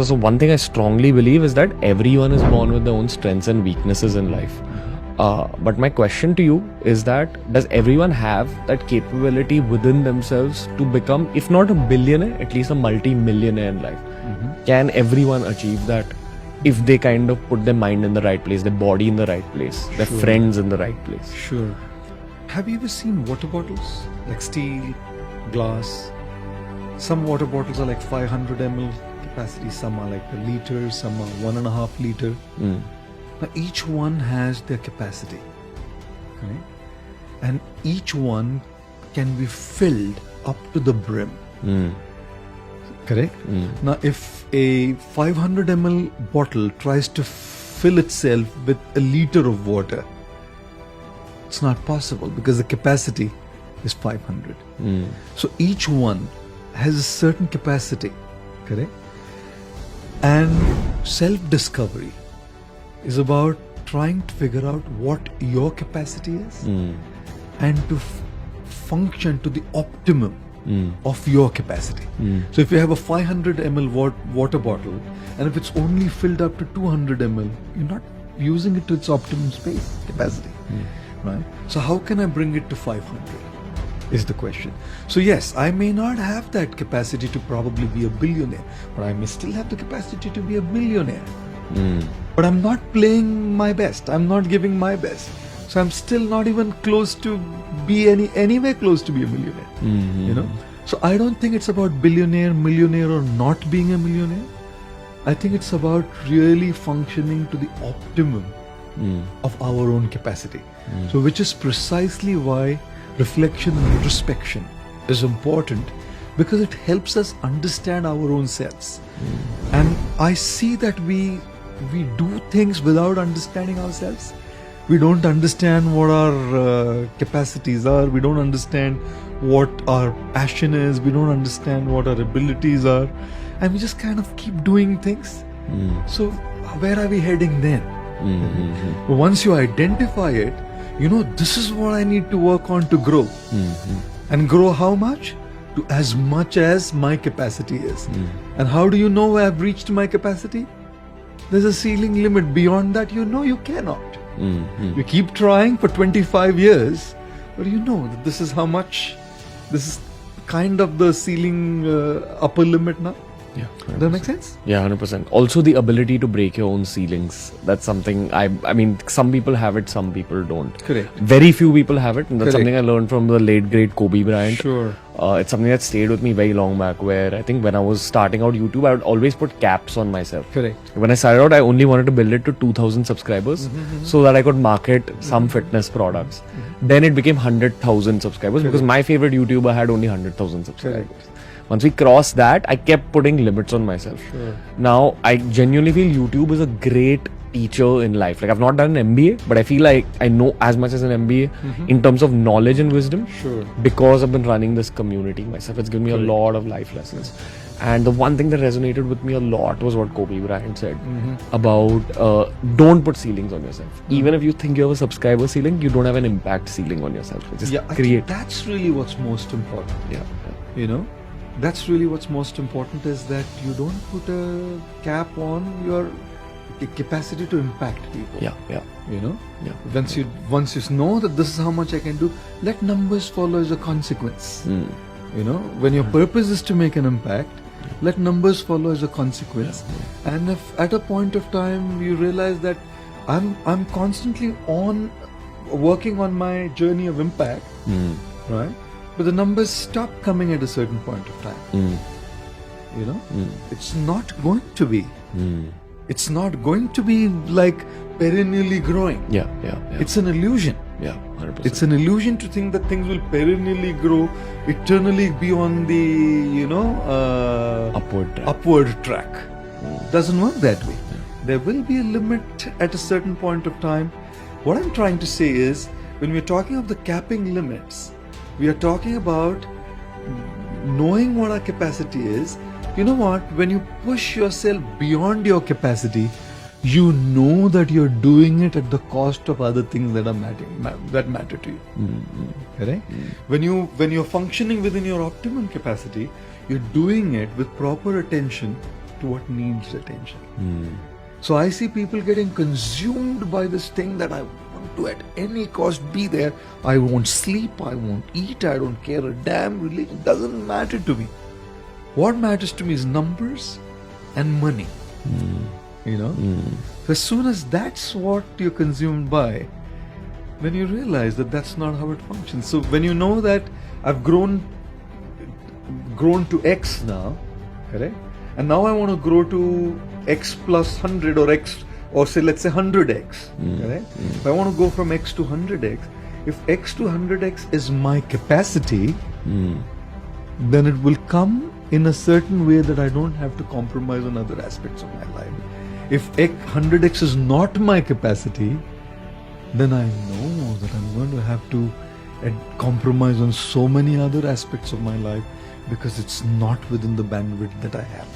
So one thing I strongly believe is that everyone is born with their own strengths and weaknesses in life. But my question to you is that does everyone have that capability within themselves to become, if not a billionaire, at least a multi-millionaire in life? Can everyone achieve that if they kind of put their mind in the right place, their body in the right place, their friends in the right place? Sure. Have you ever seen water bottles? Like steel, glass. Some water bottles are like 500 ml capacity, some are like a liter, some are 1.5 liter. Now each one has their capacity. Okay? And each one can be filled up to the brim. Correct? Now if a 500 ml bottle tries to fill itself with a liter of water, it's not possible because the capacity is 500. So each one has a certain capacity, correct? And self-discovery is about trying to figure out what your capacity is and to function to the optimum of your capacity. So if you have a 500 ml water bottle and if it's only filled up to 200 ml, you're not using it to its optimum space capacity, right? So how can I bring it to 500 is the question. So yes, I may not have that capacity to probably be a billionaire, but I may still have the capacity to be a millionaire. But I'm not playing my best. I'm not giving my best. So I'm still not even close to be anywhere close to be a millionaire. You know? So I don't think it's about billionaire, millionaire or not being a millionaire. I think it's about really functioning to the optimum of our own capacity. So which is precisely why reflection and introspection is important, because it helps us understand our own selves. And I see that we do things without understanding ourselves. We don't understand what our capacities are. We don't understand what our passion is. We don't understand what our abilities are. And we just kind of keep doing things. So where are we heading then? But once you identify it, you know, this is what I need to work on to grow. And grow how much? To as much as my capacity is. And how do you know I've reached my capacity? There's a ceiling limit. Beyond that, you know you cannot. You keep trying for 25 years, but you know that this is how much, this is kind of the ceiling upper limit now. Yeah, Does that make sense? Yeah, 100%. Also the ability to break your own ceilings. That's something I mean, some people have it, some people don't. Correct. Very few people have it. And that's Correct. something I learned from the late great Kobe Bryant. Sure. It's something that stayed with me very long back, where I think when I was starting out YouTube, I would always put caps on myself. Correct. When I started out, I only wanted to build it to 2,000 subscribers so that I could market some fitness products. Then it became 100,000 subscribers because my favorite YouTuber had only 100,000 subscribers. Correct. Once we crossed that, I kept putting limits on myself. Sure. Now, I genuinely feel YouTube is a great teacher in life. Like, I've not done an MBA, but I feel like I know as much as an MBA in terms of knowledge and wisdom. Sure. Because I've been running this community myself. It's given me a lot of life lessons. And the one thing that resonated with me a lot was what Kobe Bryant said about don't put ceilings on yourself. Even if you think you have a subscriber ceiling, you don't have an impact ceiling on yourself. Just I think create. that's really what's most important. Yeah. You know, that's really what's most important, is that you don't put a cap on your capacity to impact people. Yeah. You know, Yeah. once you know that this is how much I can do, let numbers follow as a consequence. You know, when your purpose is to make an impact, let numbers follow as a consequence. And if at a point of time you realize that I'm constantly working on my journey of impact, right? But the numbers stop coming at a certain point of time. You know, it's not going to be. It's not going to be like perennially growing. Yeah. It's an illusion. Yeah, 100%. It's an illusion to think that things will perennially grow, eternally be on the, you know, upward track. Doesn't work that way. There will be a limit at a certain point of time. What I'm trying to say is, when we're talking of the capping limits, we are talking about knowing what our capacity is. You know what? When you push yourself beyond your capacity, you know that you're doing it at the cost of other things that matter to you. Correct? When you're functioning within your optimum capacity, you're doing it with proper attention to what needs attention. So I see people getting consumed by this thing that I want to at any cost be there. I won't sleep, I won't eat, I don't care a damn. Religion doesn't matter to me. What matters to me is numbers and money. You know? So as soon as that's what you're consumed by, then you realize that that's not how it functions. So when you know that I've grown to X now, correct? And now I want to grow to X plus 100 or X, or say let's say 100X, correct? If I want to go from X to 100X, if X to 100X is my capacity, then it will come in a certain way that I don't have to compromise on other aspects of my life. If 100X is not my capacity, then I know that I'm going to have to compromise on so many other aspects of my life because it's not within the bandwidth that I have.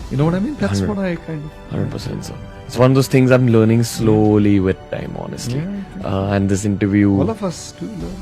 You know what I mean? That's 100. what I kind of... 100%, sir. It's one of those things I'm learning slowly with time, honestly. Yeah. And this interview... All of us do learn.